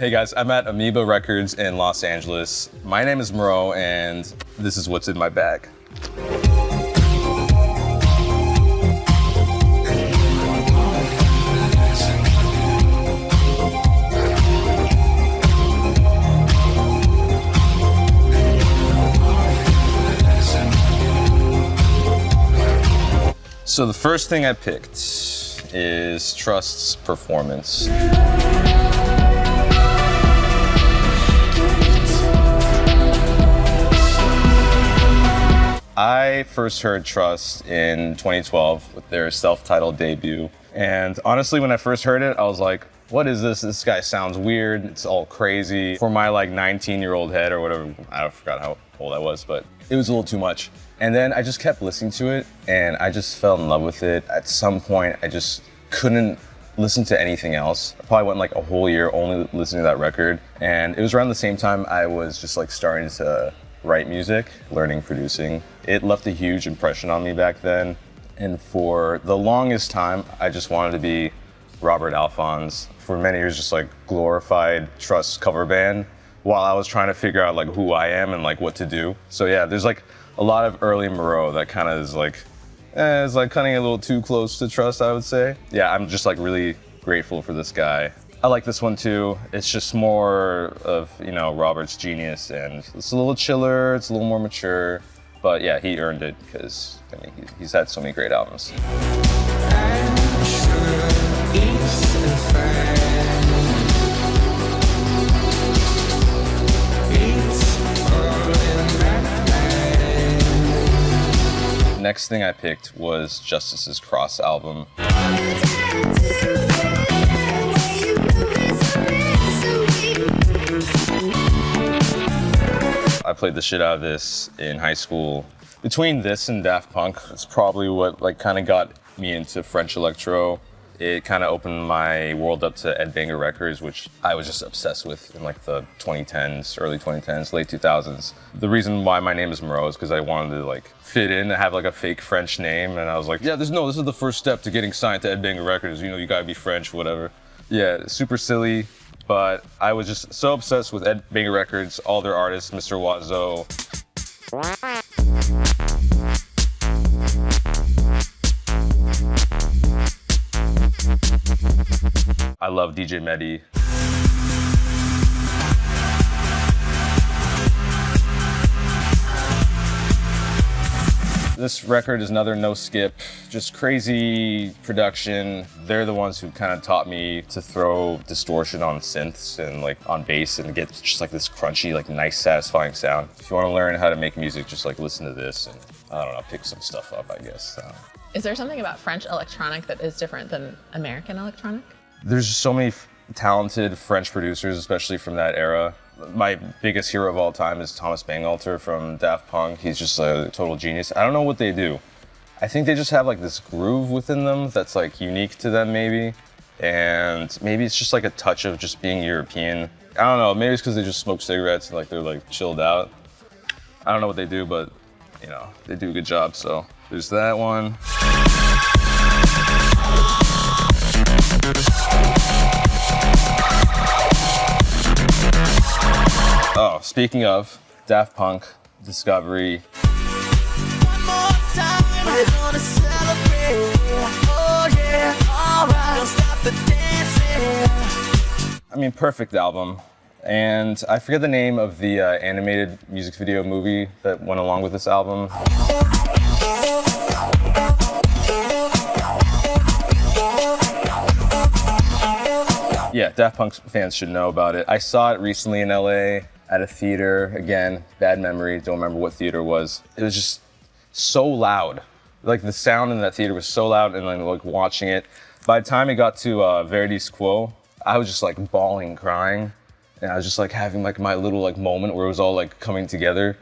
Hey guys, I'm at Amoeba Records in Los Angeles. My name is Mareux, and this is what's in my bag. So the first thing I picked is Trust's Performance. I first heard Trust in 2012 with their self-titled debut. And honestly, when I first heard it, I was like, what is this? This guy sounds weird. It's all crazy. For my like 19-year-old head or whatever, I forgot how old I was, but it was a little too much. And then I just kept listening to it and I just fell in love with it. At some point, I just couldn't listen to anything else. I probably went like a whole year only listening to that record. And it was around the same time I was just like starting to write music, learning producing. It left a huge impression on me back then. And for the longest time, I just wanted to be Robert Alphonse. For many years, just like glorified Trust cover band while I was trying to figure out like who I am and like what to do. So yeah, there's like a lot of early Mareux that kind of is like, it's like cutting a little too close to Trust, I would say. Yeah, I'm just like really grateful for this guy. I like this one too. It's just more of, you know, Robert's genius, and it's a little chiller, it's a little more mature, but yeah, he earned it because I mean, he's had so many great albums. Next thing I picked was Justice's Cross album. I played the shit out of this in high school. Between this and Daft Punk, it's probably what like kind of got me into French electro. It kind of opened my world up to Ed Banger Records, which I was just obsessed with in like the 2010s, early 2010s, late 2000s. The reason why my name is Mareux is because I wanted to like fit in and have like a fake French name, and I was like, yeah, this is the first step to getting signed to Ed Banger Records. You know, you gotta be French, whatever. Yeah, super silly, but I was just so obsessed with Ed Banger Records, all their artists, Mr. Oiseau. I love DJ Mehdi. This record is another no skip, just crazy production. They're the ones who kind of taught me to throw distortion on synths and like on bass and get just like this crunchy, like nice, satisfying sound. If you want to learn how to make music, just like listen to this and I don't know, pick some stuff up, I guess. Is there something about French electronic that is different than American electronic? There's just so many talented French producers, especially from that era. My biggest hero of all time is Thomas Bangalter from Daft Punk. He's just a total genius. I don't know what they do. I think they just have like this groove within them that's like unique to them maybe. And maybe it's just like a touch of just being European. I don't know, maybe it's because they just smoke cigarettes and like they're like chilled out. I don't know what they do, but you know, they do a good job. So there's that one. Oh, speaking of Daft Punk, Discovery. One more time, we're gonna celebrate. Oh yeah, alright, don't stop the dancing. I mean, perfect album. And I forget the name of the animated music video movie that went along with this album. Yeah, Daft Punk fans should know about it. I saw it recently in LA at a theater. Again, bad memory, don't remember what theater it was. It was just so loud. Like the sound in that theater was so loud, and then like watching it. By the time it got to Verdi's Quo, I was just like bawling, crying. And I was just like having like my little like moment where it was all like coming together.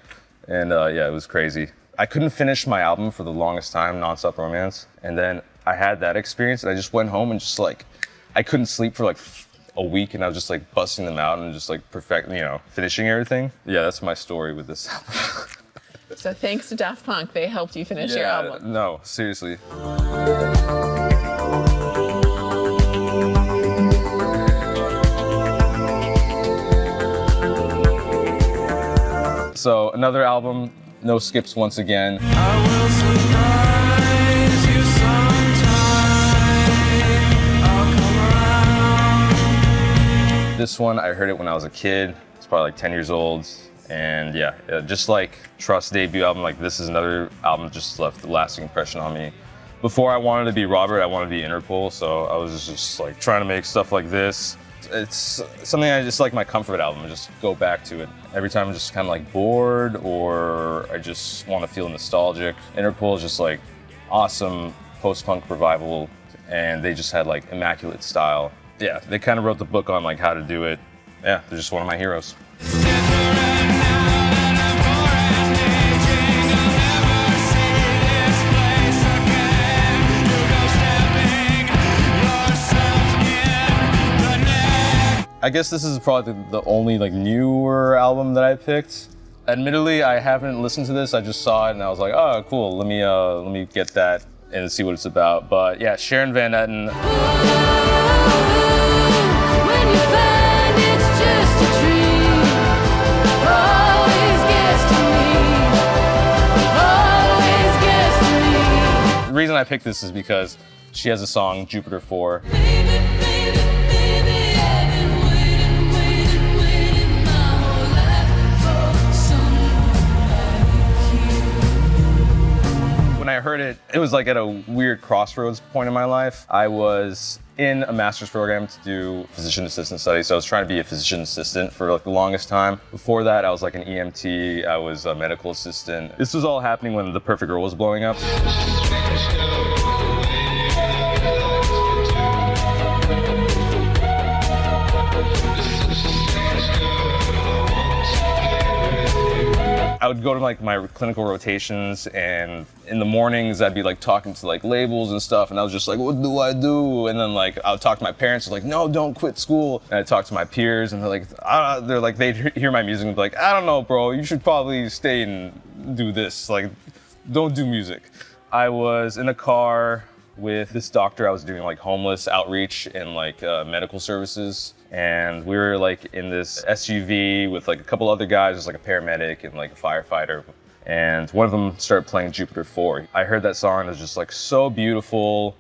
And yeah, it was crazy. I couldn't finish my album for the longest time, Nonstop Romance. And then I had that experience and I just went home and just like, I couldn't sleep for like a week, and I was just like busting them out and just like finishing everything. Yeah, that's my story with this album. So thanks to Daft Punk, they helped you finish your album. No, seriously. So another album, no skips once again. I will surprise you sometime. I'll come around. This one, I heard it when I was a kid. It's probably like 10 years old. And yeah, just like Trust's debut album, like this is another album that just left a lasting impression on me. Before I wanted to be Robert, I wanted to be Interpol, so I was just like trying to make stuff like this. It's something I just like my comfort album, I just go back to it. Every time I'm just kind of like bored or I just want to feel nostalgic. Interpol is just like awesome post-punk revival, and they just had like immaculate style. Yeah, they kind of wrote the book on like how to do it. Yeah, they're just one of my heroes. I guess this is probably the only like newer album that I picked. Admittedly, I haven't listened to this. I just saw it and I was like, oh, cool. Let me get that and see what it's about. But yeah, Sharon Van Etten. When you find it's just a dream, always gets to me. The reason I picked this is because she has a song, Jupiter 4. When I heard it, it was like at a weird crossroads point in my life. I was in a master's program to do physician assistant studies, so I was trying to be a physician assistant for like the longest time. Before that, I was like an EMT, I was a medical assistant. This was all happening when The Perfect Girl was blowing up. I would go to like my clinical rotations, and in the mornings I'd be like talking to like labels and stuff, and I was just like, what do I do? And then like I would talk to my parents, like, no, don't quit school. And I'd talk to my peers, and they're like they'd hear my music and be like, I don't know, bro, you should probably stay and do this. Like, don't do music. I was in a car with this doctor. I was doing like homeless outreach and like medical services. And we were like in this SUV with like a couple other guys, just like a paramedic and like a firefighter. And one of them started playing Jupiter 4. I heard that song and it was just like so beautiful.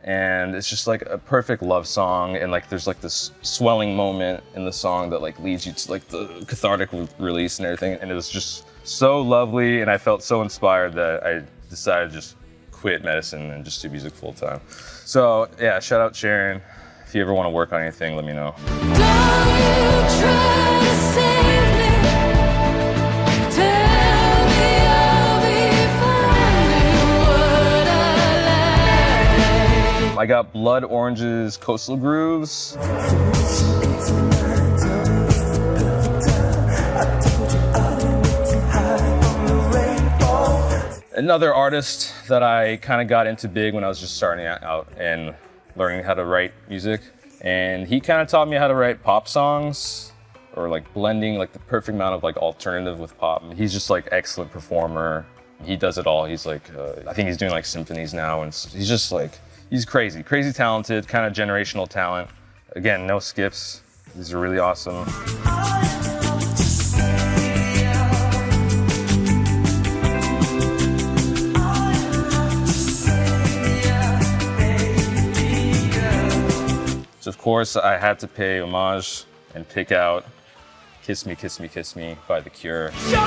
And it's just like a perfect love song. And like there's like this swelling moment in the song that like leads you to like the cathartic release and everything. And it was just so lovely. And I felt so inspired that I decided to just quit medicine and just do music full time. So yeah, shout out Sharon. If you ever want to work on anything, let me know. Don't you try to save me. Tell me I'll be finding what I like. I got Blood Orange's Coastal Grooves. Another artist that I kind of got into big when I was just starting out and learning how to write music. And he kind of taught me how to write pop songs, or like blending like the perfect amount of like alternative with pop. He's just like excellent performer. He does it all. He's like, I think he's doing like symphonies now, and he's just like, he's crazy talented, kind of generational talent. Again, no skips. These are really awesome. So of course, I had to pay homage and pick out Kiss Me, Kiss Me, Kiss Me by The Cure. Show me how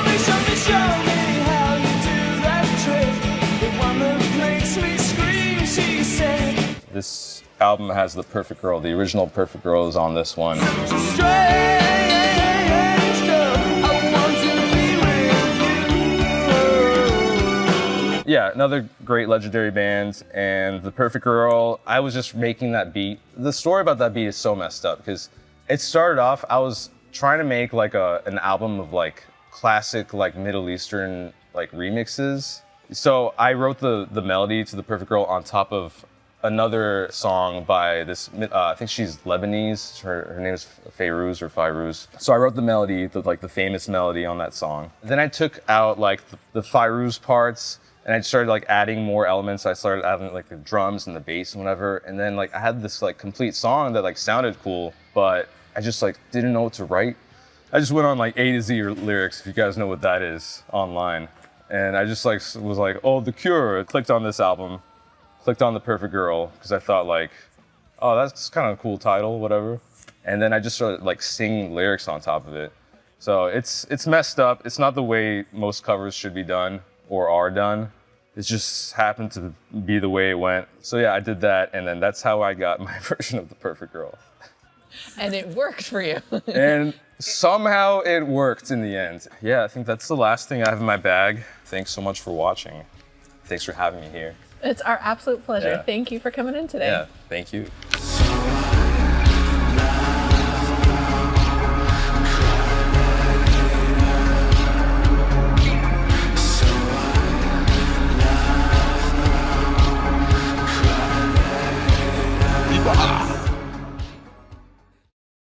you do that trick. The one that makes me scream, she said. This album has The Perfect Girl. The original Perfect Girl is on this one. Strange girl, I want to be with you. Yeah, another great legendary band. And The Perfect Girl, I was just making that beat. The story about that beat is so messed up because it started off, I was trying to make like an album of like classic like Middle Eastern like remixes. So I wrote the melody to The Perfect Girl on top of another song by this, I think she's Lebanese. Her name is Fairuz. So I wrote the melody, the famous melody on that song. Then I took out like the Fairuz parts, and I started like adding more elements. I started adding like the drums and the bass and whatever. And then like I had this like complete song that like sounded cool, but I just like didn't know what to write. I just went on like A to Z lyrics, if you guys know what that is, online. And I just like was like, oh, The Cure. I clicked on this album, clicked on The Perfect Girl, because I thought like, oh, that's kind of a cool title, whatever. And then I just started like singing lyrics on top of it. So it's messed up. It's not the way most covers should be done or are done. It just happened to be the way it went. So yeah, I did that, and then that's how I got my version of The Perfect Girl. And it worked for you. And somehow it worked in the end. Yeah, I think that's the last thing I have in my bag. Thanks so much for watching. Thanks for having me here. It's our absolute pleasure. Yeah. Thank you for coming in today. Yeah, thank you.